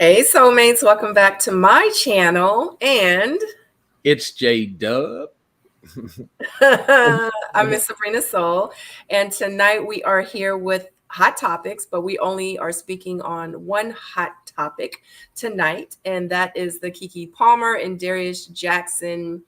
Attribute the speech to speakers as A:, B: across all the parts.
A: Hey, soulmates, welcome back to my channel. And
B: It's J-Dub.
A: I'm Miss Sabrina Seoul. And tonight we are here with hot topics, but we only are speaking on one hot topic tonight, and that is the KeKe Palmer and Darius Jackson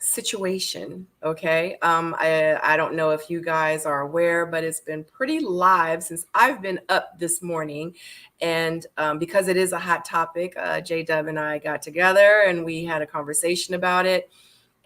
A: situation. Okay. I don't know if you guys are aware, but it's been pretty live since I've been up this morning. And because it is a hot topic, J Dub and I got together and we had a conversation about it.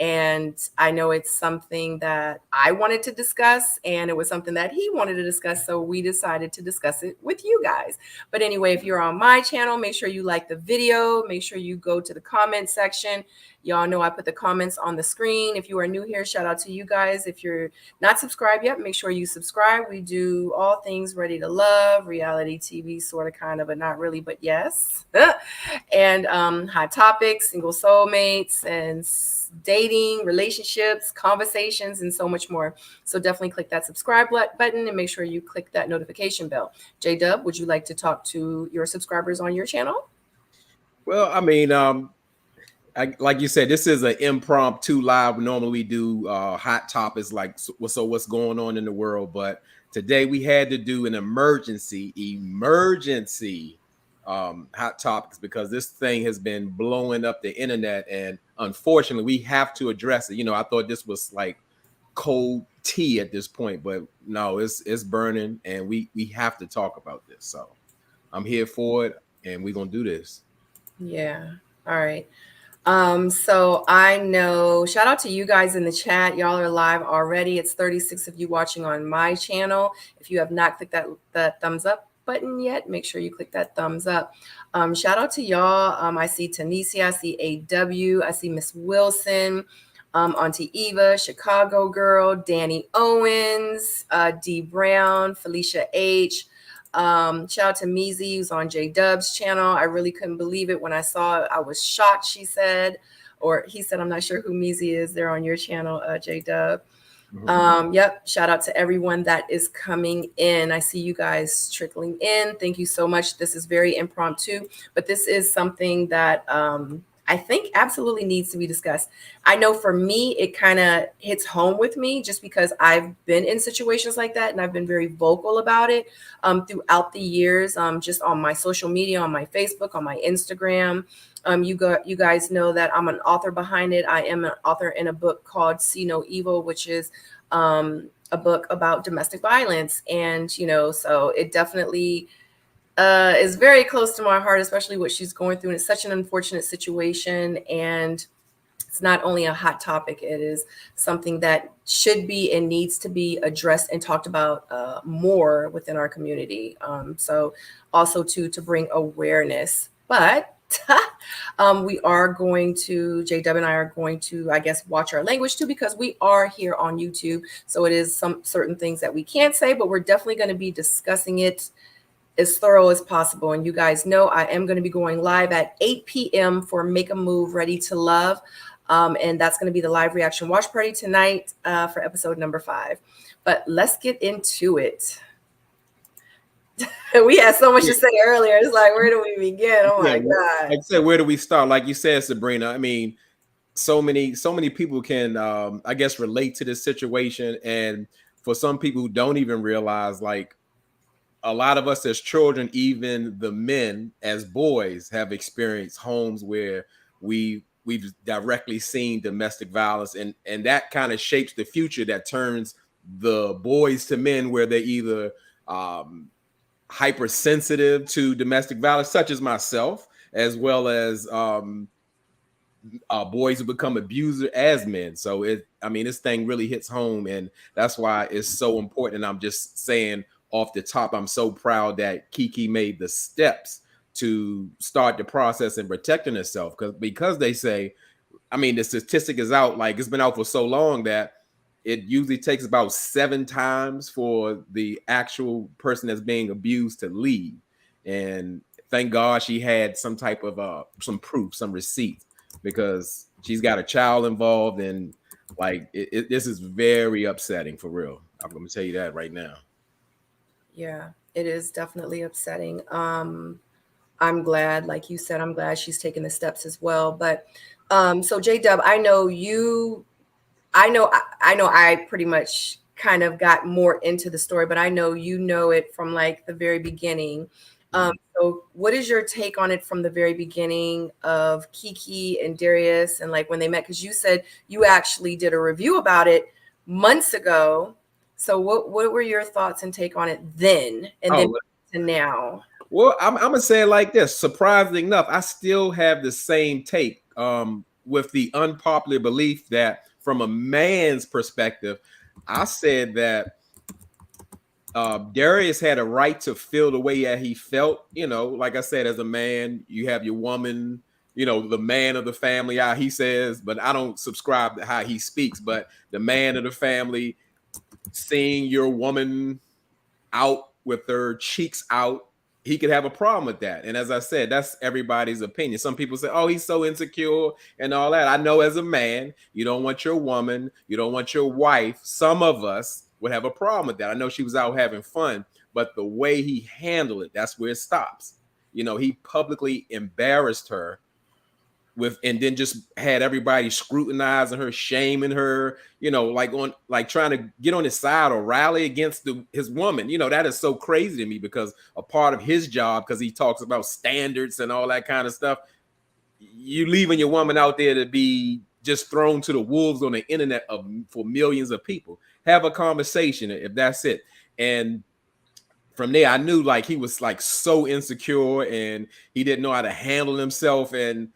A: And I know it's something that I wanted to discuss, and it was something that he wanted to discuss. So we decided to discuss it with you guys. But anyway, if you're on my channel, make sure you like the video. Make sure you go to the comment section. Y'all know I put the comments on the screen. If you are new here, shout out to you guys. If you're not subscribed yet, make sure you subscribe. We do all things ready to love, reality TV, sort of, kind of, but not really, but yes. And hot topics, single soulmates, and dating, relationships, conversations, and so much more. So definitely click that subscribe button and make sure you click that notification bell. J-Dub, would you like to talk to your subscribers on your channel?
B: Well, I mean, like you said, this is an impromptu live. We normally do hot topics like so what's going on in the world, but today we had to do an emergency hot topics because this thing has been blowing up the internet, and unfortunately we have to address it. I thought this was like cold tea at this point, but no, it's burning, and we have to talk about this. So I'm here for it, and we're gonna do this.
A: Yeah. All right. So I know, shout out to you guys in the chat. Y'all are live already. It's 36 of you watching on my channel. If you have not clicked that thumbs up button yet, make sure you click that thumbs up. Shout out to y'all. I see Tanisha, I see AW, I see Miss Wilson, Auntie Eva, Chicago Girl, Danny Owens, D Brown, Felicia H. Shout out to Meezy, who's on J Dub's channel. I really couldn't believe it when I saw it. I was shocked, she said, or he said, I'm not sure who Meezy is. They're on your channel, J Dub. Yep. Shout out to everyone that is coming in. I see you guys trickling in. Thank you so much. This is very impromptu, but this is something that I think absolutely needs to be discussed. I know for me, it kind of hits home with me just because I've been in situations like that and I've been very vocal about it throughout the years, just on my social media, on my Facebook, on my Instagram. You guys know that I'm an author behind it. I am an author in a book called See No Evil, which is a book about domestic violence. And, so it definitely is very close to my heart, especially what she's going through. And it's such an unfortunate situation. And it's not only a hot topic, it is something that should be and needs to be addressed and talked about more within our community. So also to bring awareness. But we are going to, J-Dub and I are going to, I guess, watch our language too, because we are here on YouTube. So it is some certain things that we can't say, but we're definitely going to be discussing it as thorough as possible. And you guys know I am going to be going live at 8 p.m. for Make a Move Ready to Love. And that's going to be the live reaction watch party tonight for episode number 5. But let's get into it. We had so much to say earlier. It's like, where do we begin? Oh my God.
B: Like I said, where do we start? Like you said, Sabrina, I mean, so many people can I guess relate to this situation. And for some people who don't even realize, like, a lot of us as children, even the men as boys, have experienced homes where we've directly seen domestic violence, and that kind of shapes the future that turns the boys to men, where they either hypersensitive to domestic violence, such as myself, as well as boys who become abusers as men. So this thing really hits home, and that's why it's so important. And I'm just saying off the top, I'm so proud that KeKe made the steps to start the process and protecting herself, because they say, the statistic is out, like it's been out for so long, that it usually takes about 7 times for the actual person that's being abused to leave. And thank God she had some type of some proof, some receipts, because she's got a child involved, and like this is very upsetting, for real. I'm gonna tell you that right now.
A: Yeah, it is definitely upsetting. I'm glad, like you said, I'm glad she's taking the steps as well. But so J Dub, I know you, I know I pretty much kind of got more into the story, but I know you know it from like the very beginning.
B: Mhm.
A: So what is your take on it from the very beginning of KeKe and Darius and like when they met? Because you said you actually did a review about it months ago. So what were your thoughts and take on it then and then
B: Oh,
A: to now?
B: well, I'm gonna say it like this. Surprisingly enough, I still have the same take. With the unpopular belief that, from a man's perspective, I said that Darius had a right to feel the way that he felt. You know, like I said, as a man, you have your woman. You know, the man of the family, how he says, but I don't subscribe to how he speaks. But the man of the family, seeing your woman out with her cheeks out, he could have a problem with that. And as I said, that's everybody's opinion. Some people say, oh, he's so insecure and all that. I know as a man, you don't want your woman, you don't want your wife. Some of us would have a problem with that. I know she was out having fun, but the way he handled it, that's where it stops. You know, he publicly embarrassed her with, and then just had everybody scrutinizing her, shaming her, you know, like on, like trying to get on his side or rally against his woman. You know, that is so crazy to me, because a part of his job, because he talks about standards and all that kind of stuff, you leaving your woman out there to be just thrown to the wolves on the internet for millions of people. Have a conversation if that's it. And from there, I knew like he was like so insecure and he didn't know how to handle himself. And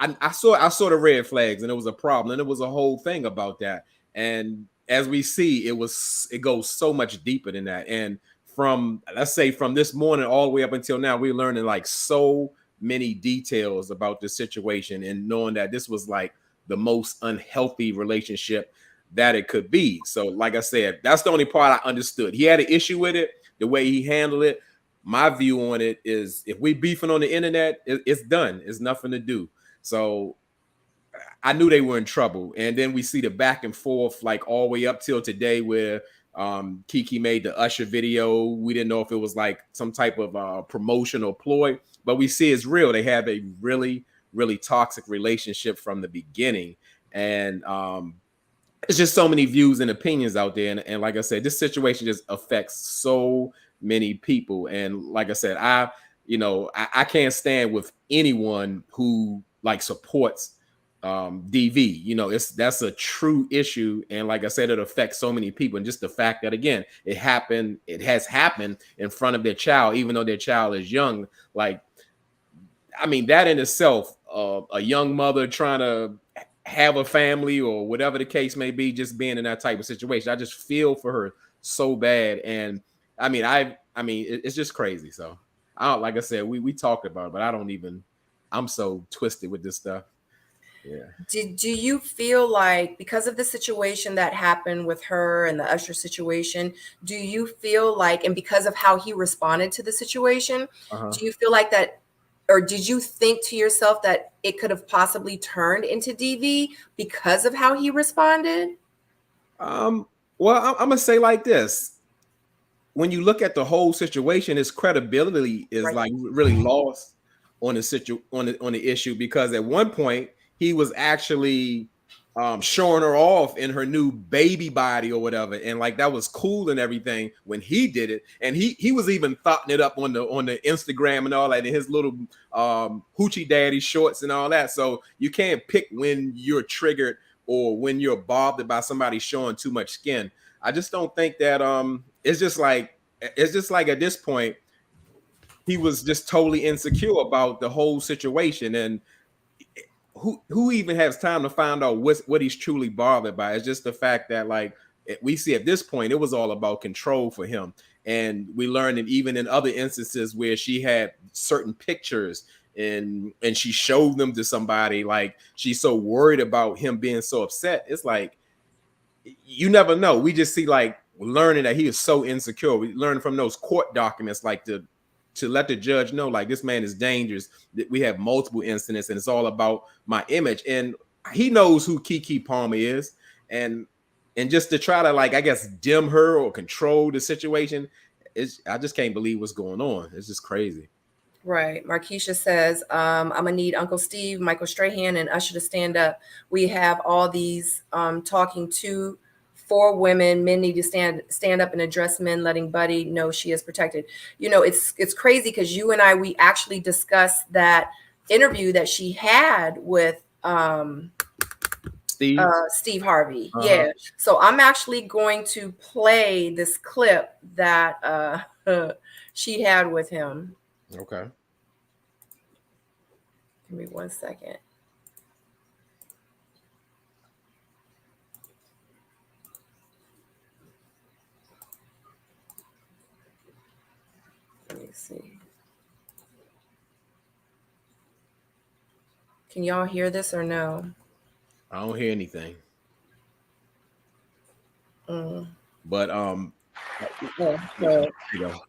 B: I saw the red flags, and it was a problem, and it was a whole thing about that. And as we see, it goes so much deeper than that. And from, let's say, from this morning all the way up until now, we're learning like so many details about the situation, and knowing that this was like the most unhealthy relationship that it could be. So, like I said, that's the only part I understood. He had an issue with it, the way he handled it. My view on it is, if we beefing on the internet, it's done. It's nothing to do. So I knew they were in trouble. And then we see the back and forth, like all the way up till today, where KeKe made the Usher video. We didn't know if it was like some type of promotional ploy, but we see it's real. They have a really, really toxic relationship from the beginning. And it's just so many views and opinions out there. And like I said, this situation just affects so many people. And like I said, I can't stand with anyone who like supports DV. You know, that's a true issue. And like I said, it affects so many people. And just the fact that, again, it has happened in front of their child, even though their child is young. Like, I mean, that in itself, a young mother trying to have a family or whatever the case may be, just being in that type of situation, I just feel for her so bad. And it's just crazy. So I don't, like I said, we talked about it, but I'm so twisted with this stuff. Yeah.
A: Do you feel like because of the situation that happened with her and the Usher situation, do you feel like, and because of how he responded to the situation,
B: Uh-huh.
A: do you feel like that, or did you think to yourself that it could have possibly turned into DV because of how he responded?
B: Um, well, I'm gonna say like this. When you look at the whole situation, his credibility is
A: Right.
B: like really lost on the issue, because at one point he was actually showing her off in her new baby body or whatever, and like that was cool and everything when he did it, and he was even thotting it up on the Instagram and all that in his little hoochie daddy shorts and all that. So you can't pick when you're triggered or when you're bothered by somebody showing too much skin. I just don't think that it's just like at this point he was just totally insecure about the whole situation. And who even has time to find out what he's truly bothered by? It's just the fact that, like, we see at this point it was all about control for him. And we learned that even in other instances where she had certain pictures and she showed them to somebody, like she's so worried about him being so upset. It's like, you never know. We just see, like, learning that he is so insecure. We learn from those court documents, like to let the judge know, like, this man is dangerous. That we have multiple incidents, and it's all about my image. And he knows who KeKe Palmer is, and just to try to, like, I guess, dim her or control the situation. I just can't believe what's going on. It's just crazy.
A: Right. Markeisha says, I'm gonna need Uncle Steve, Michael Strahan, and Usher to stand up. We have all these talking to for women. Men need to stand up and address men, letting Buddy know she is protected. You know, it's crazy because you and I, we actually discussed that interview that she had with
B: Steve.
A: Steve Harvey.
B: Uh-huh.
A: Yeah. So I'm actually going to play this clip that she had with him.
B: Okay.
A: Give me 1 second. Let me see. Can y'all hear this or no?
B: I don't hear anything.
A: Mm.
B: But
A: You
B: know.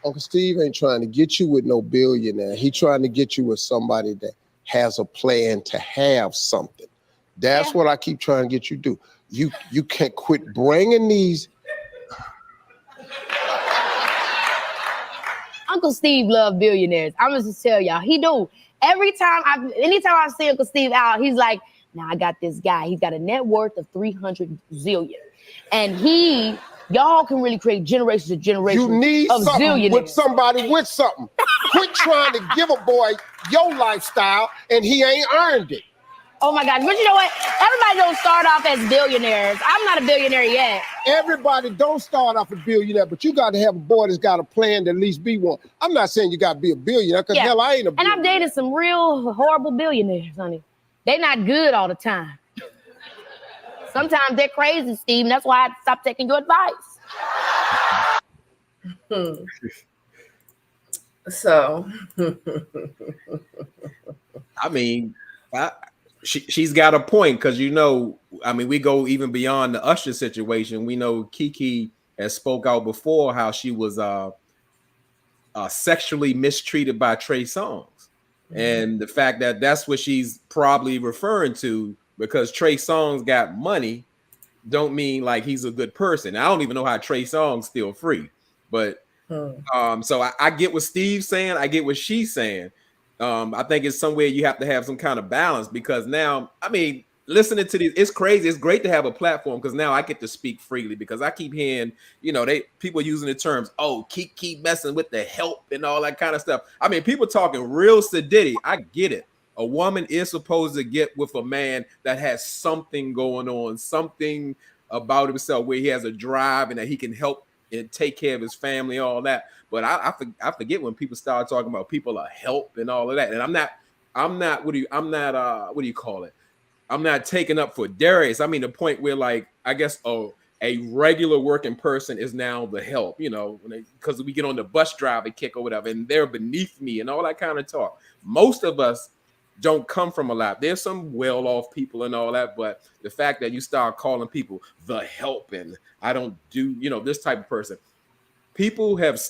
C: Uncle Steve ain't trying to get you with no billionaire. He trying to get you with somebody that has a plan to have something. That's what I keep trying to get you to do. You can't quit bringing these.
D: Uncle Steve love billionaires. I'm gonna just tell y'all, he do. Anytime I see Uncle Steve out, he's like, now I got this guy. He's got a net worth of 300 zillion. And y'all can really create generations of generations
C: You need
D: of
C: something
D: zillionaires.
C: with somebody with something. Quit trying to give a boy your lifestyle and he ain't earned it.
D: Oh my God, but you know what? Everybody don't start off as billionaires. I'm not a billionaire yet.
C: Everybody don't start off a billionaire, but you got to have a boy that's got a plan to at least be one. I'm not saying you got to be a billionaire, because hell, I ain't a billionaire.
D: And I've dated some real horrible billionaires, honey. They not good all the time. Sometimes they're crazy, Steve, and that's why I stopped taking your advice.
A: So,
B: I mean, she's got a point, because I mean, we go even beyond the Usher situation. We know KeKe has spoke out before how she was sexually mistreated by Trey Songz, and the fact that that's what she's probably referring to, because Trey Songz got money, don't mean like he's a good person. I don't even know how Trey Songz still free, but so I get what Steve's saying. I get what she's saying. I think it's somewhere you have to have some kind of balance, because now, I mean, listening to these, it's crazy. It's great to have a platform, because now I get to speak freely, because I keep hearing, people using the terms, oh, keep messing with the help and all that kind of stuff. I mean, people talking real sedity. I get it. A woman is supposed to get with a man that has something going on, something about himself where he has a drive and that he can help and take care of his family, all that. But I forget when people start talking about people are help and all of that. And I'm not what do you call it? I'm not taking up for Darius. I mean, the point where, like, I guess a regular working person is now the help, because we get on the bus driver kick or whatever, and they're beneath me and all that kind of talk. Most of us don't come from a lot. There's some well-off people and all that, but the fact that you start calling people the help and I don't do, this type of person, people have,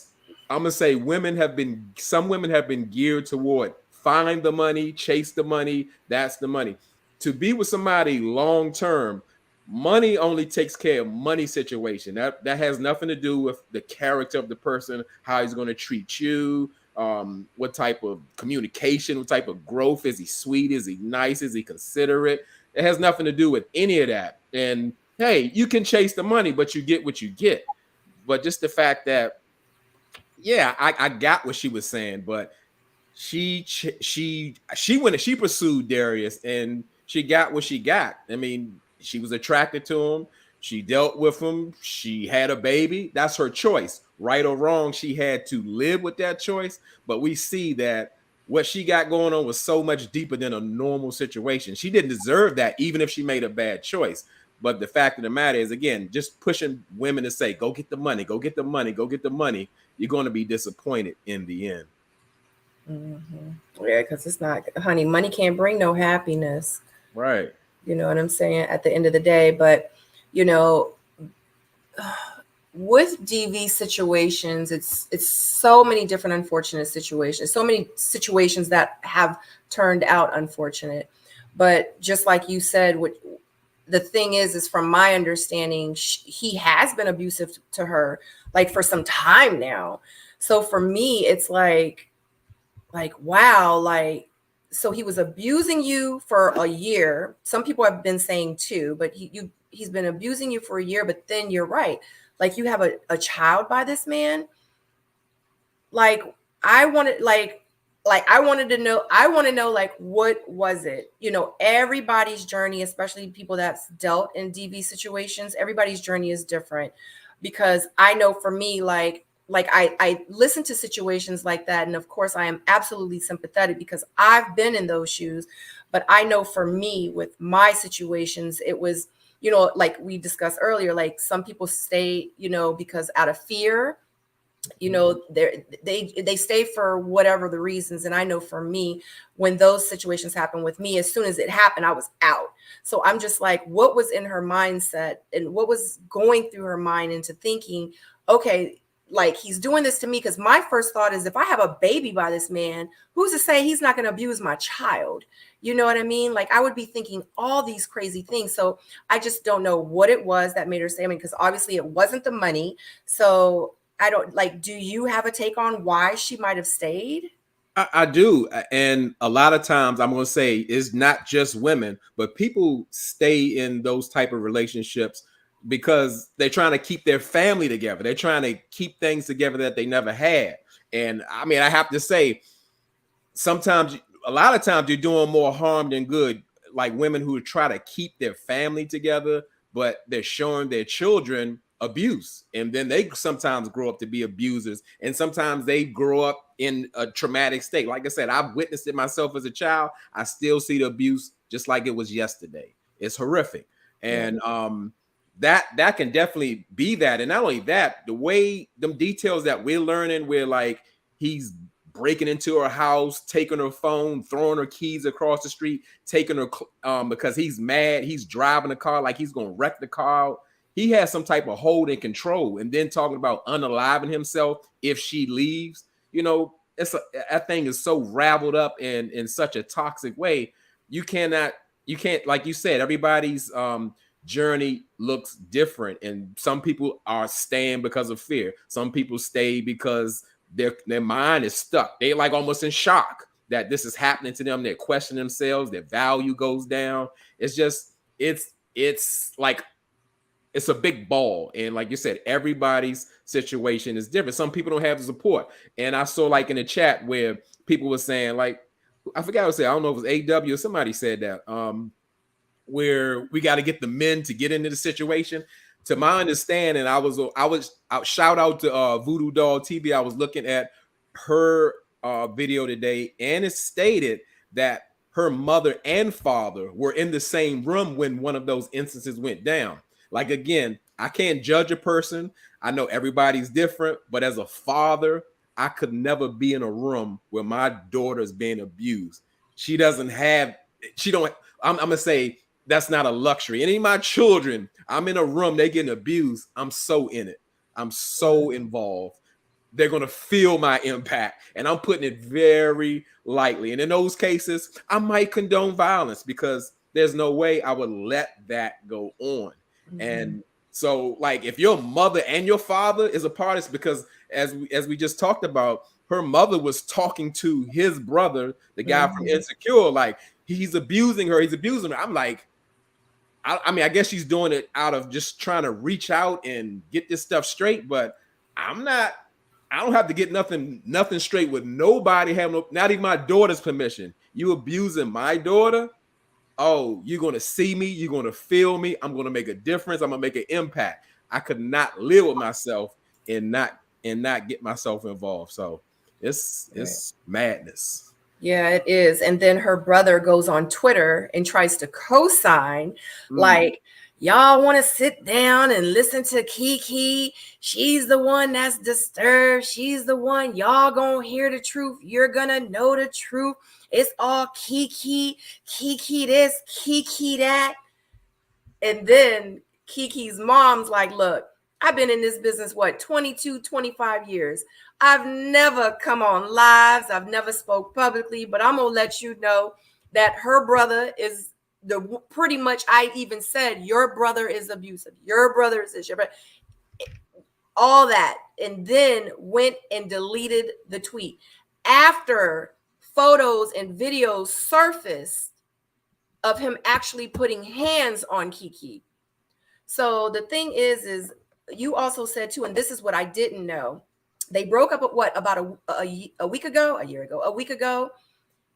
B: I'm gonna say, some women have been geared toward find the money, chase the money. That's the money. To be with somebody long term, money only takes care of money situation. That has nothing to do with the character of the person, how he's going to treat you, what type of communication, what type of growth. Is he sweet? Is he nice? Is he considerate? It has nothing to do with any of that. And hey, you can chase the money, but you get what you get. But just the fact that, yeah, I got what she was saying, but she pursued Darius and she got what she got. I mean, she was attracted to him. She dealt with him. She had a baby. That's her choice. Right or wrong, she had to live with that choice. But we see that what she got going on was so much deeper than a normal situation. She didn't deserve that, even if she made a bad choice. But the fact of the matter is, again, just pushing women to say, go get the money, go get the money, go get the money. You're going to be disappointed in the end.
A: Yeah, because it's not, honey, money can't bring no happiness.
B: Right.
A: You know what I'm saying? At the end of the day. But, with DV situations, it's so many different unfortunate situations, so many situations that have turned out unfortunate. But just like you said, the thing is from my understanding, he has been abusive to her like for some time now. So for me, it's like, wow, like, so he was abusing you for a year. Some people have been saying 2, but he's been abusing you for a year. But then you're right. Like, you have a child by this man. Like, I want to know, like, what was it? You know, everybody's journey, especially people that's dealt in DV situations, everybody's journey is different. Because I know for me, like I listen to situations like that. And of course, I am absolutely sympathetic because I've been in those shoes. But I know for me, with my situations, it was, you know, like we discussed earlier, like some people stay, you know, because out of fear, you know, they stay for whatever the reasons. And I know for me, when those situations happened with me, as soon as it happened, I was out. So I'm just like, what was in her mindset and what was going through her mind into thinking, okay, like, he's doing this to me? Because my first thought is, if I have a baby by this man, who's to say he's not going to abuse my child? You know what I mean? Like, I would be thinking all these crazy things. So I just don't know what it was that made her say, I mean, because obviously it wasn't the money. So I don't, like, do you have a take on why she might have stayed?
B: I do. And a lot of times I'm going to say it's not just women, but people stay in those type of relationships because they're trying to keep their family together. They're trying to keep things together that they never had. And I mean, I have to say, sometimes, a lot of times, you're doing more harm than good. Like women who try to keep their family together, but they're showing their children abuse, and then they sometimes grow up to be abusers, and sometimes they grow up in a traumatic state. Like I said, I've witnessed it myself as a child. I still see the abuse just like it was yesterday. It's horrific. And that can definitely be that. And not only that, the way them details that we're learning, where like he's breaking into her house, taking her phone, throwing her keys across the street, taking her because he's mad, he's driving the car like he's gonna wreck the car out. He has some type of hold and control, and then talking about unaliving himself if she leaves. You know, that thing is so raveled up in such a toxic way. You can't, like you said, everybody's journey looks different, and some people are staying because of fear. Some people stay because their mind is stuck. They like almost in shock that this is happening to them. They question themselves. Their value goes down. It's just, it's like, it's a big ball. And like you said, everybody's situation is different. Some people don't have the support. And I saw like in the chat where people were saying, like, I forgot what to say. I don't know if it was AW or somebody said that, where we got to get the men to get into the situation. To my understanding, I was shout out to Voodoo Doll TV. I was looking at her video today, and it stated that her mother and father were in the same room when one of those instances went down. Like, again, I can't judge a person. I know everybody's different, but as a father, I could never be in a room where my daughter's being abused. I'm gonna say that's not a luxury. Any of my children, I'm in a room, they getting abused, I'm so in it. I'm so involved. They're going to feel my impact, and I'm putting it very lightly. And in those cases, I might condone violence because there's no way I would let that go on. And so, like, if your mother and your father is a part of this, because as we just talked about, her mother was talking to his brother, the guy from Insecure, like, he's abusing her. I'm like, I mean, I guess she's doing it out of just trying to reach out and get this stuff straight, but I don't have to get nothing straight with nobody having not even my daughter's permission. You abusing my daughter? Oh, you're gonna see me, you're gonna feel me, I'm gonna make a difference, I'm gonna make an impact. I could not live with myself and not get myself involved. So it's madness.
A: Yeah, it is. And then her brother goes on Twitter and tries to co-sign, like, y'all want to sit down and listen to KeKe. She's the one that's disturbed. She's the one. Y'all gonna hear the truth. You're gonna know the truth. It's all KeKe this, KeKe that. And then KeKe's mom's like, look, I've been in this business, 22, 25 years. I've never come on lives. I've never spoke publicly, but I'm going to let you know that her brother is pretty much I even said your brother is abusive, your brother is this, your brother, all that, and then went and deleted the tweet after photos and videos surfaced of him actually putting hands on KeKe. So the thing is you also said too, and this is what I didn't know. They broke up what, about a week ago, a year ago, a week ago.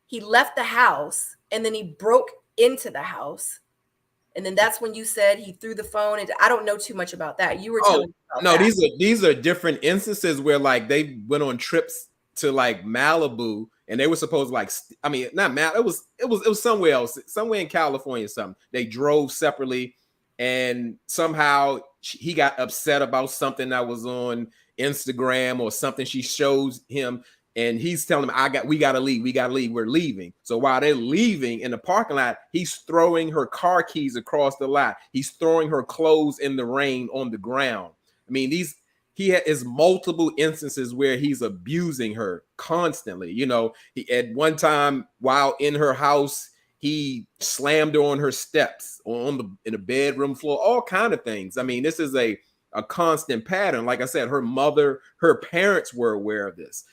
A: He left the house and then he broke into the house. And then that's when you said he threw the phone. And I don't know too much about that. You were telling me about
B: no,
A: that.
B: these are different instances where like they went on trips to like Malibu and they were supposed to like, I mean, not Mal, it was somewhere else, somewhere in California or something. They drove separately and somehow he got upset about something that was on Instagram or something she shows him. And he's telling him, we gotta leave, we're leaving. So while they're leaving in the parking lot, he's throwing her car keys across the lot. He's throwing her clothes in the rain on the ground. I mean, he is multiple instances where he's abusing her constantly. You know, he at one time while in her house, he slammed her on her steps, in the bedroom floor, all kind of things. I mean, this is a constant pattern. Like I said, her mother, her parents were aware of this.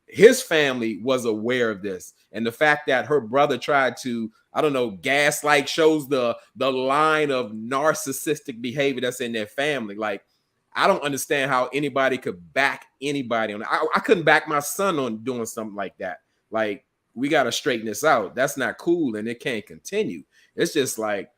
B: His family was aware of this, and the fact that her brother tried to, I don't know, gaslight shows the line of narcissistic behavior that's in their family. Like, I don't understand how anybody could back anybody on. I couldn't back my son on doing something like that. Like, we got to straighten this out. That's not cool, and it can't continue. It's just like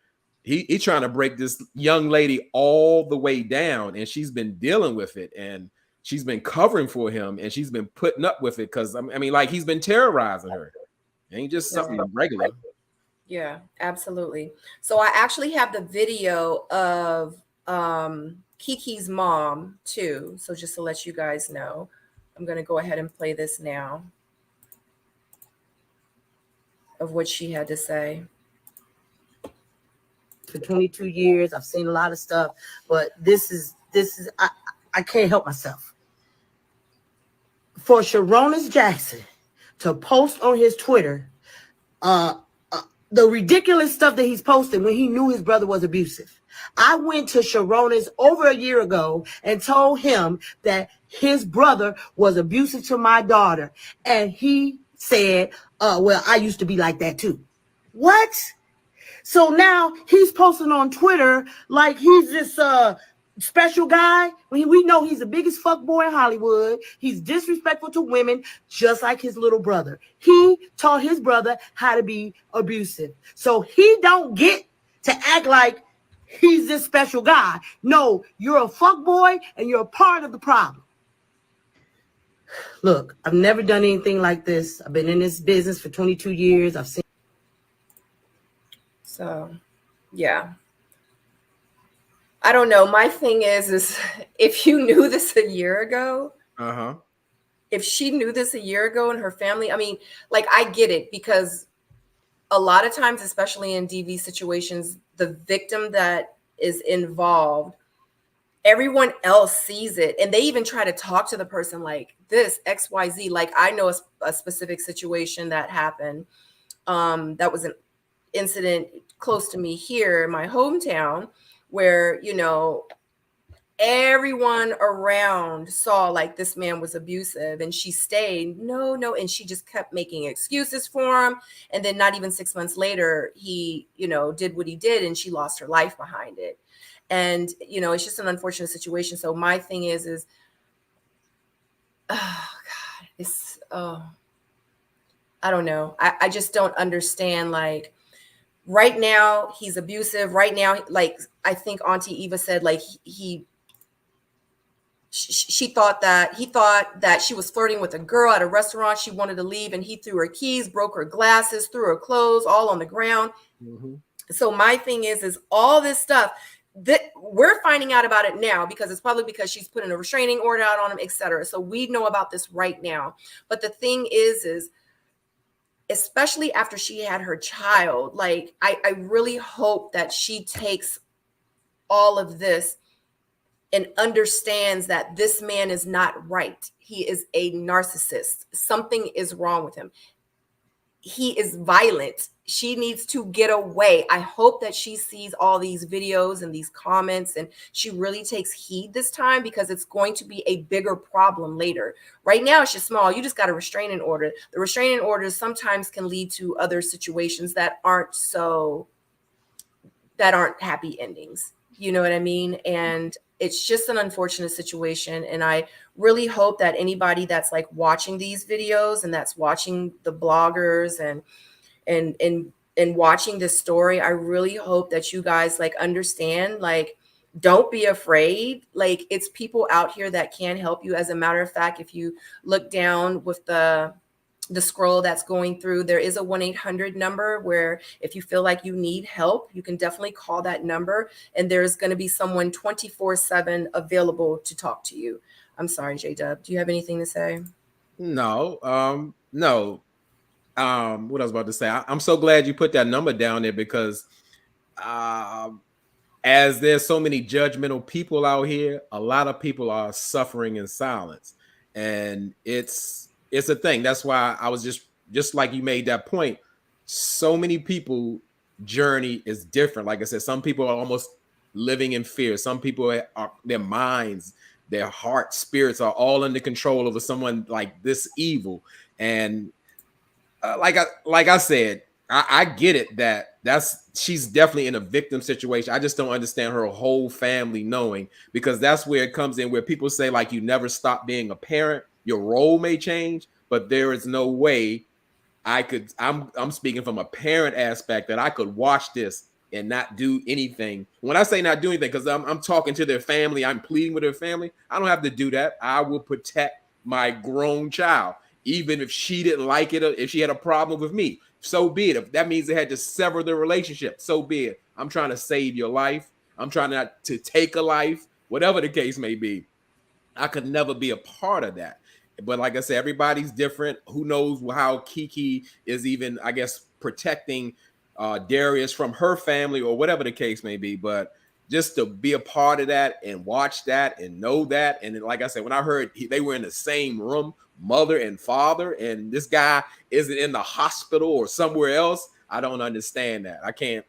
B: he trying to break this young lady all the way down, and she's been dealing with it, and she's been covering for him, and she's been putting up with it because I mean, like, he's been terrorizing her. It ain't just something regular.
A: Yeah, absolutely. So I actually have the video of KeKe's mom too. So just to let you guys know, I'm going to go ahead and play this now of what she had to say.
E: For 22 years, I've seen a lot of stuff, but this is I can't help myself. For Sharonis Jackson to post on his Twitter the ridiculous stuff that he's posted when he knew his brother was abusive. I went to Sharonis over a year ago and told him that his brother was abusive to my daughter. And he said, well, I used to be like that too. What? So now he's posting on Twitter like he's this special guy when we know he's the biggest fuck boy in Hollywood. He's disrespectful to women, just like his little brother. He taught his brother how to be abusive. So he don't get to act like he's this special guy. No, you're a fuck boy and you're a part of the problem. Look, I've never done anything like this. I've been in this business for 22 years. I've seen.
A: So, yeah. I don't know. My thing is if you knew this a year ago, if she knew this a year ago and her family, I mean, like, I get it, because a lot of times, especially in DV situations, the victim that is involved, everyone else sees it. And they even try to talk to the person like this, XYZ. Like, I know a specific situation that happened. That was an incident close to me here in my hometown, where, you know, everyone around saw like this man was abusive, and she stayed, no, and she just kept making excuses for him. And then not even 6 months later, he, you know, did what he did, and she lost her life behind it. And, you know, it's just an unfortunate situation. So my thing is, oh God, I don't know. I just don't understand. Like, right now he's abusive. Right now, like, I think Auntie Eva said, like, she thought that he thought that she was flirting with a girl at a restaurant. She wanted to leave, and he threw her keys, broke her glasses, threw her clothes all on the ground. So my thing is all this stuff that we're finding out about it now, because it's probably because she's putting a restraining order out on him, etc. So we know about this right now. But the thing is especially after she had her child, like, I really hope that she takes all of this and understands that this man is not right. He is a narcissist. Something is wrong with him. He is violent. she needs to get away. I hope that she sees all these videos and these comments and she really takes heed this time, because it's going to be a bigger problem later. Right now, it's just small. You just got a restraining order. The restraining orders sometimes can lead to other situations that aren't happy endings. You know what I mean? And it's just an unfortunate situation. And I really hope that anybody that's like watching these videos and that's watching the bloggers and watching this story, I really hope that you guys like understand, like, don't be afraid. Like, it's people out here that can help you. As a matter of fact, if you look down with the scroll that's going through, there is a 1-800 number where if you feel like you need help, you can definitely call that number. And there's going to be someone 24/7 available to talk to you. I'm sorry, J-Dub. Do you have anything to say?
B: No, no. What I was about to say, I'm so glad you put that number down there, because as there's so many judgmental people out here, a lot of people are suffering in silence, and it's a thing. That's why I was just like you made that point. So many people journey is different. Like I said, some people are almost living in fear. Some people are, their minds, their heart, spirits are all under control over someone like this evil. And like I said, I get it that she's definitely in a victim situation. I just don't understand her whole family knowing, because that's where it comes in, where people say like you never stop being a parent. Your role may change, but there is no way I'm speaking from a parent aspect that I could watch this and not do anything. When I say not do anything, because I'm talking to their family, I'm pleading with their family. I don't have to do that. I will protect my grown child. Even if she didn't like it, or if she had a problem with me, so be it. If that means they had to sever the relationship, so be it. I'm trying to save your life. I'm trying not to take a life, whatever the case may be. I could never be a part of that. But like I said, everybody's different. Who knows how KeKe is even, I guess, protecting Darius from her family or whatever the case may be. But just to be a part of that and watch that and know that. And then, like I said, when I heard they were in the same room, mother and father, and this guy isn't in the hospital or somewhere else, I don't understand that. I can't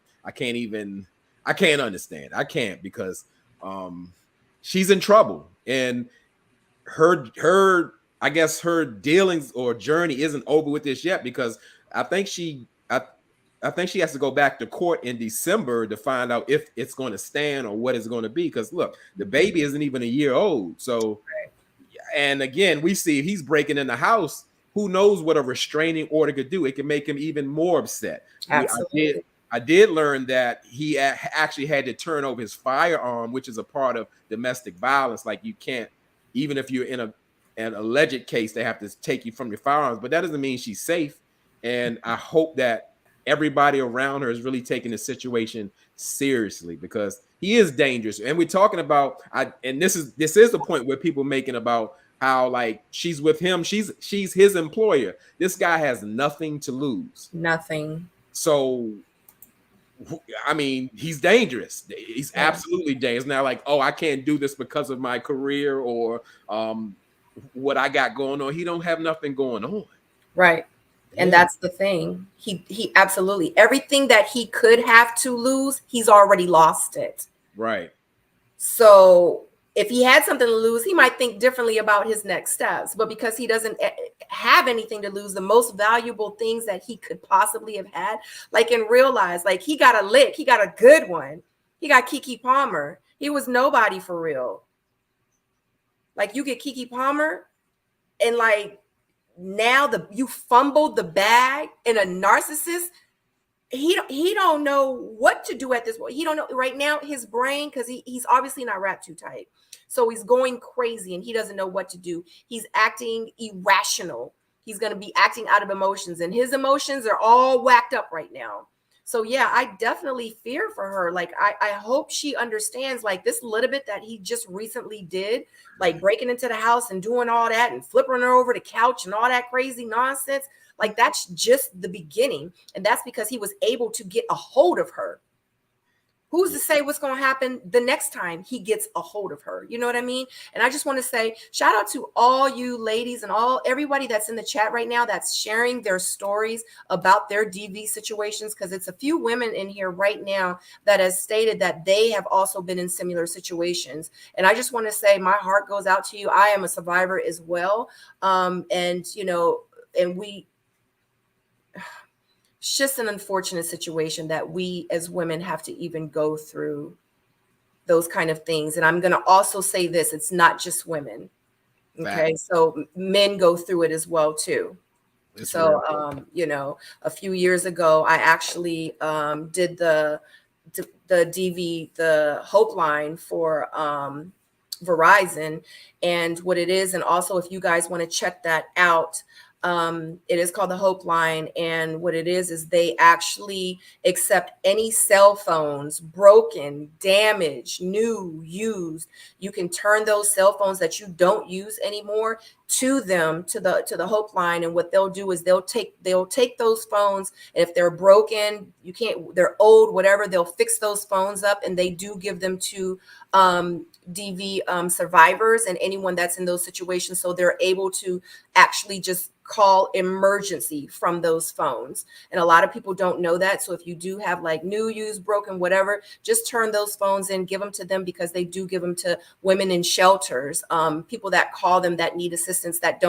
B: understand. I can't, because she's in trouble, and her I guess her dealings or journey isn't over with this yet, because I think she has to go back to court in December to find out if it's going to stand or what it's going to be. Because look, the baby isn't even a year old. So, and again, we see if he's breaking in the house, who knows what a restraining order could do? It can make him even more upset.
A: Absolutely.
B: I did learn that he actually had to turn over his firearm, which is a part of domestic violence. Like, you can't, even if you're in an alleged case, they have to take you from your firearms, but that doesn't mean she's safe. And I hope that everybody around her is really taking the situation seriously, because he is dangerous. And we're talking about, and this is the point where people making about how, like, she's with him, she's his employer. This guy has nothing to lose.
A: Nothing.
B: So, I mean, he's dangerous. He's absolutely dangerous. Now, like, oh, I can't do this because of my career or what I got going on. He don't have nothing going on.
A: Right. And that's the thing. He absolutely, everything that he could have to lose, he's already lost it.
B: Right.
A: So if he had something to lose, he might think differently about his next steps. But because he doesn't have anything to lose, the most valuable things that he could possibly have had, like in real life, like he got a lick, he got a good one. He got KeKe Palmer. He was nobody for real. Like, you get KeKe Palmer, and like, now you fumbled the bag, and a narcissist, he don't know what to do at this point. He don't know right now, his brain, because he's obviously not wrapped too tight. So he's going crazy and he doesn't know what to do. He's acting irrational. He's going to be acting out of emotions, and his emotions are all whacked up right now. So yeah, I definitely fear for her. Like, I hope she understands, like, this little bit that he just recently did, like breaking into the house and doing all that and flipping her over the couch and all that crazy nonsense. Like, that's just the beginning. And that's because he was able to get a hold of her. Who's to say what's going to happen the next time he gets a hold of her? You know what I mean? And I just want to say shout out to all you ladies and everybody that's in the chat right now that's sharing their stories about their DV situations, because it's a few women in here right now that has stated that they have also been in similar situations. And I just want to say my heart goes out to you. I am a survivor as well. And you know, and it's just an unfortunate situation that we as women have to even go through those kind of things. And I'm going to also say this, it's not just women. Okay. So men go through it as well too. You know, a few years ago, I actually did the Hope line for Verizon, and what it is. And also, if you guys want to check that out, it is called the Hope Line. And what it is they actually accept any cell phones, broken, damaged, new, used. You can turn those cell phones that you don't use anymore to the Hope Line. And what they'll do is they'll take those phones. And if they're broken, they're old, whatever, they'll fix those phones up, and they do give them to DV survivors and anyone that's in those situations. So they're able to actually just call emergency from those phones. And a lot of people don't know that. So if you do have like new, used, broken, whatever, just turn those phones in, give them to them, because they do give them to women in shelters, people that call them that need assistance, that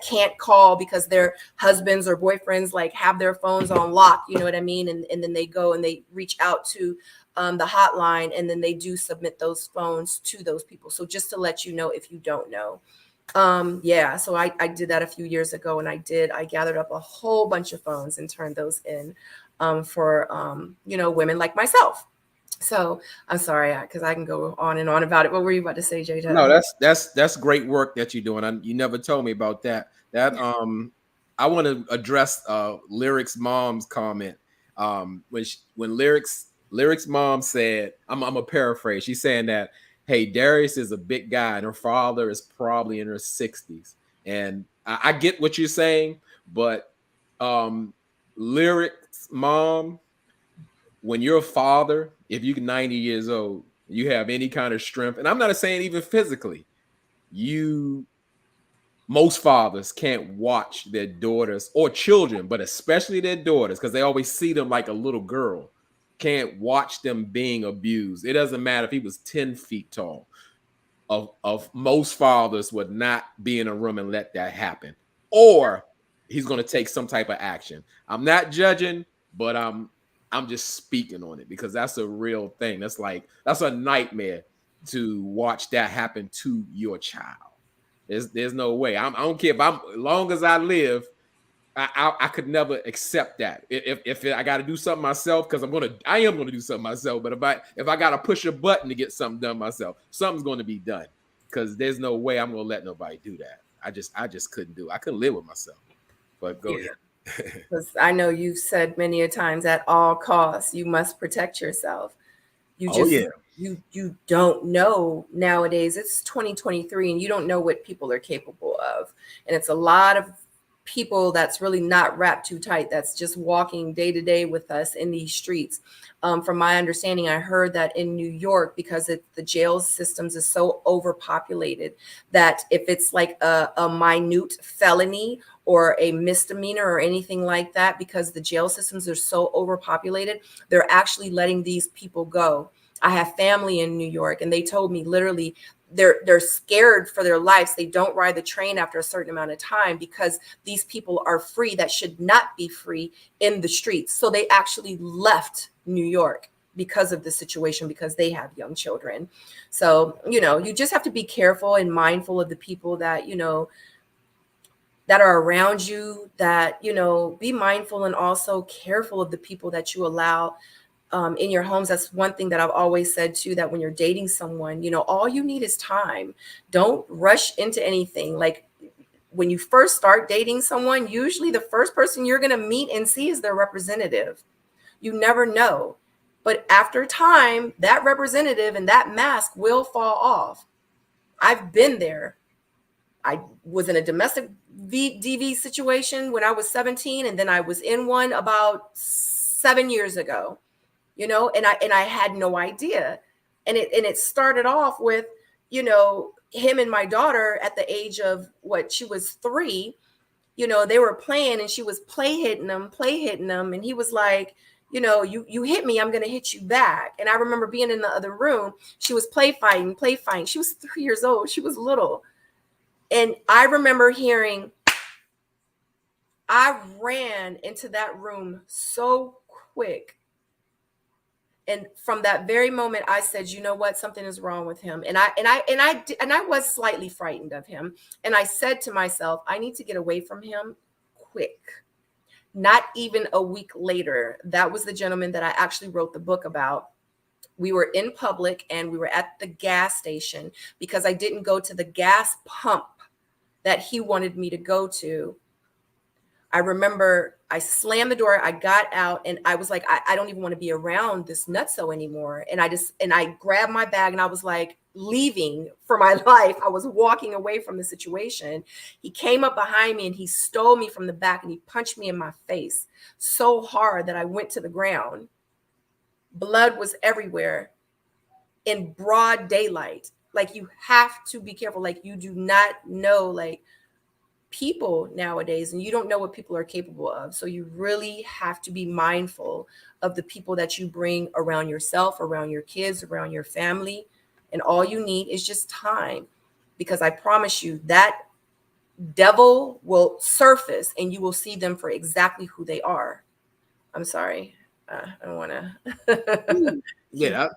A: can't call because their husbands or boyfriends like have their phones on lock, you know what I mean? And then they go and they reach out to the hotline, and then they do submit those phones to those people. So just to let you know, if you don't know. Yeah, so I did that a few years ago, and I gathered up a whole bunch of phones and turned those in for you know, women like myself. So I'm sorry, because I can go on and on about it. What were you about to say, JJ?
B: No, that's great work that you're doing. You never told me about that. I want to address Lyric's mom's comment. When Lyric's mom said, I'm a paraphrase. She's saying that, hey, Darius is a big guy and her father is probably in her 60s. And I get what you're saying, but Lyric's mom, when you're a father, if you're 90 years old, you have any kind of strength, and I'm not saying even physically, most fathers can't watch their daughters or children, but especially their daughters, because they always see them like a little girl, can't watch them being abused. It doesn't matter if he was 10 feet tall. Of most fathers would not be in a room and let that happen, or he's going to take some type of action. I'm not judging, but I'm just speaking on it because that's a real thing. That's a nightmare to watch that happen to your child. There's no way. I don't care as long as I live, I could never accept that. If I got to do something myself, because I am gonna do something myself. But if I got to push a button to get something done myself, something's going to be done. Because there's no way I'm gonna let nobody do that. I just couldn't do it. I couldn't live with myself. But go ahead.
A: Because I know you've said many a times, at all costs, you must protect yourself. You don't know nowadays. It's 2023, and you don't know what people are capable of. And it's a lot of people that's really not wrapped too tight, that's just walking day to day with us in these streets. From my understanding, I heard that in New York, because the jail systems is so overpopulated, that if it's like a minute felony or a misdemeanor or anything like that, because the jail systems are so overpopulated, they're actually letting these people go. I have family in New York, and they told me literally they're scared for their lives. They don't ride the train after a certain amount of time because these people are free that should not be free in the streets. So they actually left New York because of the situation, because they have young children. So, you know, you just have to be careful and mindful of the people that, you know, that are around you, that, you know, be mindful and also careful of the people that you allow in your homes. That's one thing that I've always said too, that when you're dating someone, you know, all you need is time. Don't rush into anything. Like when you first start dating someone, usually the first person you're going to meet and see is their representative. You never know. But after time, that representative and that mask will fall off. I've been there. I was in a domestic DV situation when I was 17, and then I was in one about 7 years ago. you know, and I had no idea. And it started off with, you know, him and my daughter at the age of what, she was 3, you know, they were playing and she was play hitting him. And he was like, you know, you hit me, I'm going to hit you back. And I remember being in the other room. She was play fighting. She was 3 years old. She was little. And I remember hearing, I ran into that room so quick. And from that very moment, I said, you know what, something is wrong with him. And I was slightly frightened of him. And I said to myself, I need to get away from him quick. Not even a week later, that was the gentleman that I actually wrote the book about. We were in public and we were at the gas station because I didn't go to the gas pump that he wanted me to go to. I remember I slammed the door, I got out, and I was like, I don't even want to be around this nutso anymore. And I grabbed my bag and I was like leaving for my life. I was walking away from the situation. He came up behind me and he stole me from the back and he punched me in my face so hard that I went to the ground. Blood was everywhere in broad daylight. Like, you have to be careful. Like, you do not know, like, people nowadays, and you don't know what people are capable of. So you really have to be mindful of the people that you bring around yourself, around your kids, around your family. And all you need is just time, because I promise you that devil will surface and you will see them for exactly who they are. I'm sorry. I don't want to.
B: Yeah,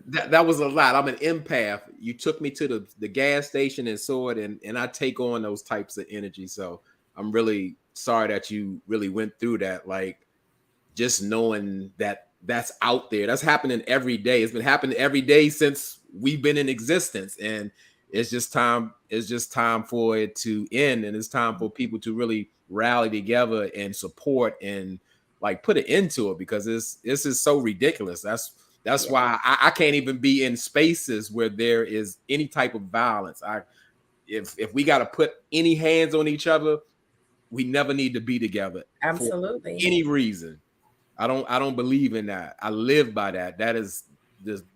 B: that was a lot. I'm an empath. You took me to the gas station and saw it, and I take on those types of energy. So I'm really sorry that you really went through that. Like, just knowing that that's out there, that's happening every day. It's been happening every day since we've been in existence, and it's just time. It's just time for it to end, and it's time for people to really rally together and support and like put an end to it, because this is so ridiculous. That's why I can't even be in spaces where there is any type of violence. If we got to put any hands on each other, we never need to be together.
A: Absolutely.
B: For any reason. I don't believe in that. I live by that. That is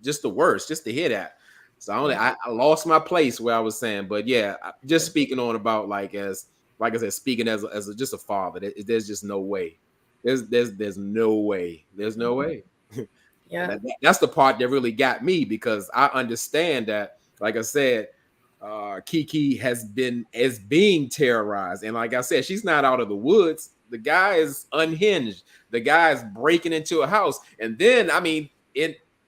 B: just the worst, just to hear that. So I lost my place where I was saying, but yeah, just speaking on about like I said, speaking as just a father, there's just no way. There's no way. There's no way.
A: Yeah.
B: That's the part that really got me, because I understand that, like I said, KeKe is being terrorized. And like I said, she's not out of the woods. The guy is unhinged. The guy is breaking into a house. And then, I mean,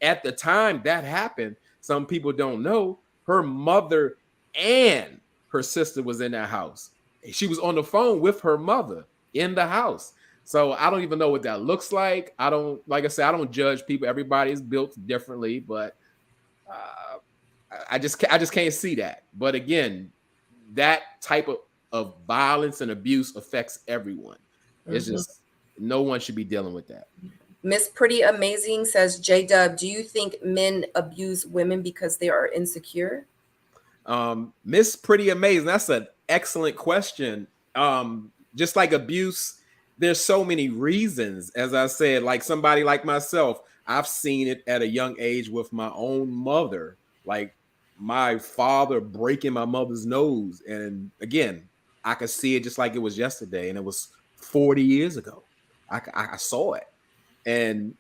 B: at the time that happened, some people don't know, her mother and her sister was in that house. She was on the phone with her mother in the house. So I don't even know what that looks like. Like I said, I don't judge people. Everybody is built differently, but I just can't see that. But again, that type of violence and abuse affects everyone. It's just, no one should be dealing with that.
A: Miss Pretty Amazing says, J-Dub, do you think men abuse women because they are insecure?
B: Miss Pretty Amazing, that's an excellent question. Just like abuse, there's so many reasons. As I said, like somebody like myself, I've seen it at a young age with my own mother, like my father breaking my mother's nose. And again, I could see it just like it was yesterday, and it was 40 years ago. I saw it, and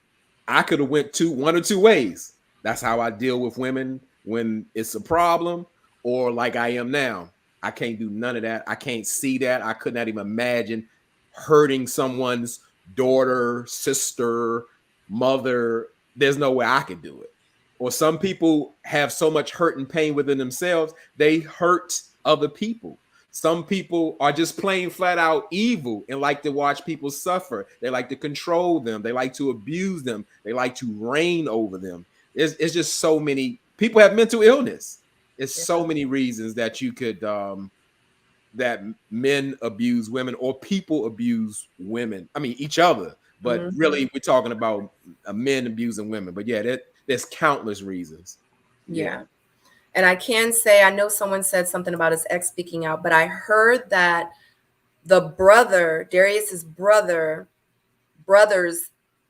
B: I could have went one or two ways. That's how I deal with women when it's a problem, or like I am now. I can't do none of that. I can't see that. I could not even imagine hurting someone's daughter, sister, mother. There's no way I could do it. Or some people have so much hurt and pain within themselves, they hurt other people. Some people are just plain flat out evil and like to watch people suffer. They like to control them. They like to abuse them. They like to reign over them. It's just so many people have mental illness. It's so many reasons that you could that men abuse women, or people abuse women. I mean, each other, but really we're talking about men abusing women. But yeah, there's countless reasons.
A: Yeah. And I can say, I know someone said something about his ex speaking out, but I heard that the brother, Darius's brother's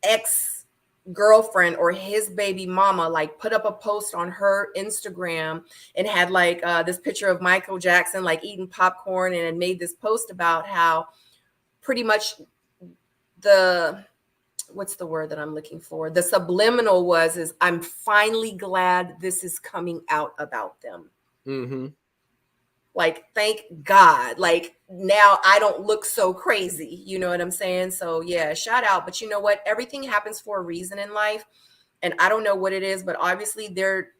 A: ex girlfriend or his baby mama like put up a post on her Instagram and had like this picture of Michael Jackson like eating popcorn, and had made this post about how pretty much the, what's the word that I'm looking for? The subliminal is I'm finally glad this is coming out about them.
B: Mm-hmm.
A: Like, thank God. Like, now I don't look so crazy. You know what I'm saying? So yeah, shout out. But you know what? Everything happens for a reason in life. And I don't know what it is, but obviously they're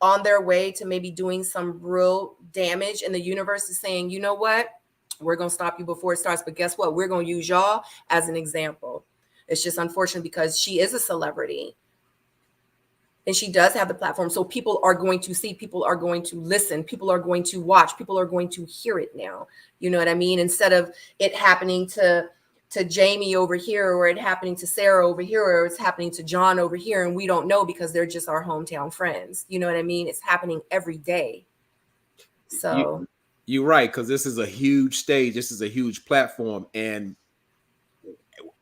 A: on their way to maybe doing some real damage. And the universe is saying, you know what? We're going to stop you before it starts. But guess what? We're going to use y'all as an example. It's just unfortunate because she is a celebrity. And she does have the platform. So people are going to see, people are going to listen, people are going to watch, people are going to hear it now. You know what I mean? Instead of it happening to Jamie over here, or it happening to Sarah over here, or it's happening to John over here, and we don't know because they're just our hometown friends. You know what I mean? It's happening every day. So
B: you're right, because this is a huge stage. This is a huge platform. And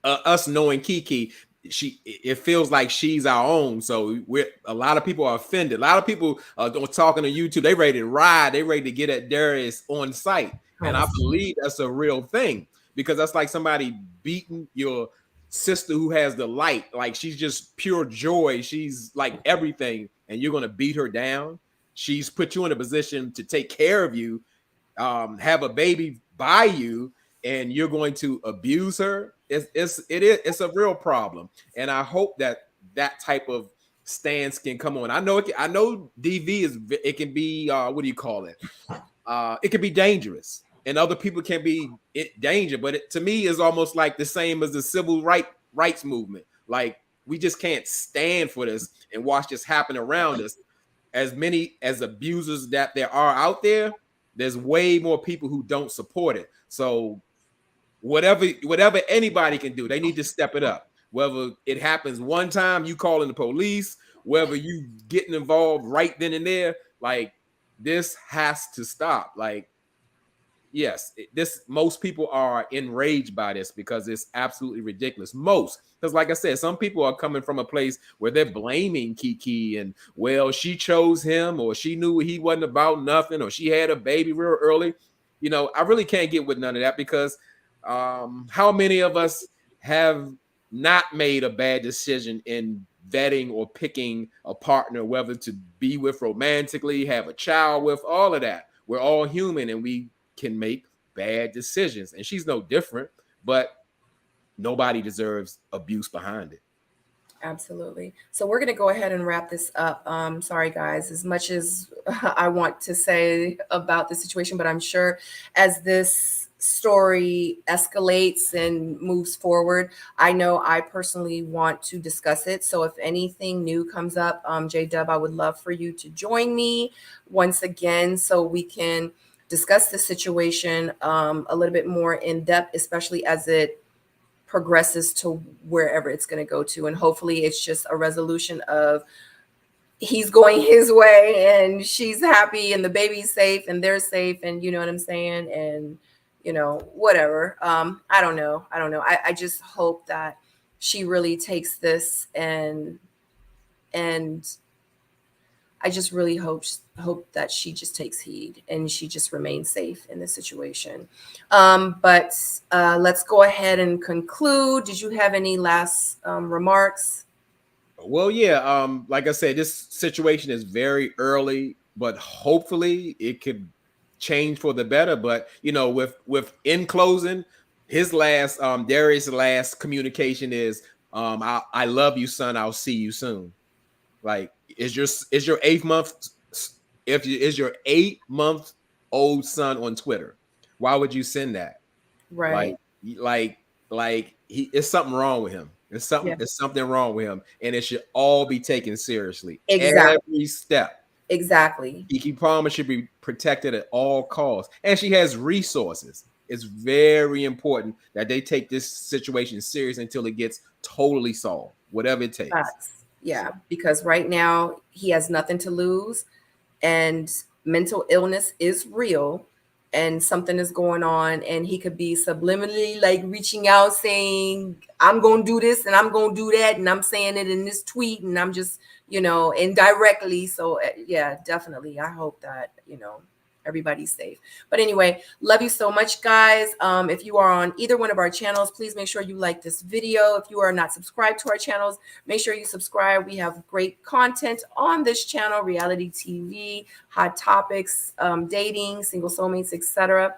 B: us knowing KeKe, it feels like she's our own. So a lot of people are offended. A lot of people are talking to YouTube. They ready to ride. They ready to get at Darius on site. And I believe that's a real thing, because that's like somebody beating your sister who has the light. Like, she's just pure joy. She's like everything. And you're going to beat her down. She's put you in a position to take care of you, have a baby by you, and you're going to abuse her. It's a real problem. And I hope that type of stance can come on. I know DV it can be what do you call it? It can be dangerous, and other people can be danger. But it, to me, is almost like the same as the civil rights movement. Like, we just can't stand for this and watch this happen around us. As many as abusers that there are out there, there's way more people who don't support it. So whatever anybody can do, they need to step it up. Whether it happens one time, you calling the police, whether you getting involved right then and there, like, this has to stop. Like, yes, most people are enraged by this because it's absolutely ridiculous. Because like I said, some people are coming from a place where they're blaming KeKe and, well, she chose him, or she knew he wasn't about nothing, or she had a baby real early. You know, I really can't get with none of that, because how many of us have not made a bad decision in vetting or picking a partner, whether to be with romantically, have a child with, all of that? We're all human, and we can make bad decisions, and she's no different, but nobody deserves abuse behind it.
A: absolutely. So we're going to go ahead and wrap this up. Sorry, guys, as much as I want to say about the situation, but I'm sure as this story escalates and moves forward, I know I personally want to discuss it. So if anything new comes up, J-Dub, I would love for you to join me once again so we can discuss the situation a little bit more in depth, especially as it progresses to wherever it's going to go to. And hopefully it's just a resolution of he's going his way and she's happy and the baby's safe and they're safe, and you know what I'm saying? And you know, whatever. I don't know. I just hope that she really takes this and I just really hope that she just takes heed and she just remains safe in this situation. But let's go ahead and conclude. Did you have any last remarks?
B: Well, yeah. Like I said, this situation is very early, but hopefully it could change for the better. But you know, with in closing, his last Darius' last communication is, I love you, son. I'll see you soon. Like, is your 8th month, is your 8-month-old son on Twitter? Why would you send that?
A: Right.
B: Like it's something wrong with him. It's something wrong with him, and it should all be taken seriously.
A: Exactly.
B: Every step.
A: Exactly.
B: KeKe Palmer should be protected at all costs, and she has resources. It's very important that they take this situation serious until it gets totally solved, whatever it takes.
A: Facts. Yeah, because right now he has nothing to lose and mental illness is real. and something is going on, and he could be subliminally like reaching out saying, I'm going to do this and I'm going to do that, and I'm saying it in this tweet, and I'm just, you know, indirectly. So yeah, definitely. I hope that, you know, everybody's safe. But anyway, love you so much, guys. If you are on either one of our channels, please make sure you like this video. If you are not subscribed to our channels, make sure you subscribe. We have great content on this channel: reality TV, hot topics, dating, single soulmates, etc.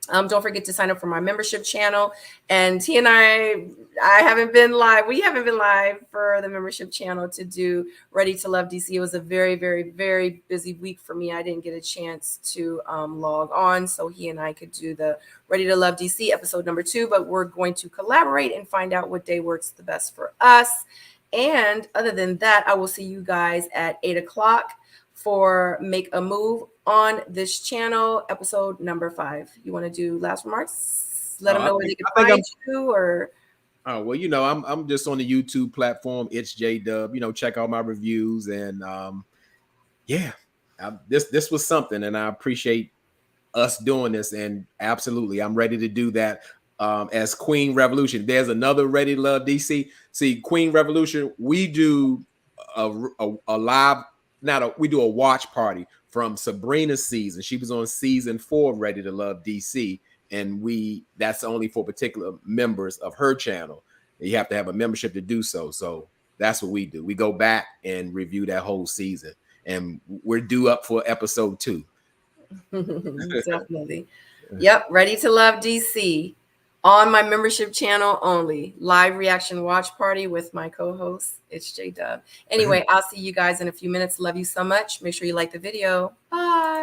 A: Don't forget to sign up for my membership channel. And T and I haven't been live. We haven't been live for the membership channel to do Ready to Love DC. It was a very, very, very busy week for me. I didn't get a chance to log on, so he and I could do the Ready to Love DC episode number 2. But we're going to collaborate and find out what day works the best for us. And other than that, I will see you guys at 8 o'clock for Make a Move on this channel, episode number 5. You want to do last remarks? Let them know where they can find you, or
B: oh, well, you know, I'm just on the YouTube platform. It's J-Dub. You know, check out my reviews, and yeah, this was something, and I appreciate us doing this. And absolutely, I'm ready to do that. As Queen Revolution, there's another Ready to Love DC. See, Queen Revolution, we do a live. We do a watch party from Sabrina's season. She was on season 4 of Ready to Love DC, and that's only for particular members of her channel. You have to have a membership to do so. So that's what we do. We go back and review that whole season, and we're due up for episode 2.
A: Definitely. Yep, Ready to Love DC on my membership channel only. Live reaction watch party with my co-host. It's J-Dub. Anyway, I'll see you guys in a few minutes. Love you so much. Make sure you like the video. Bye.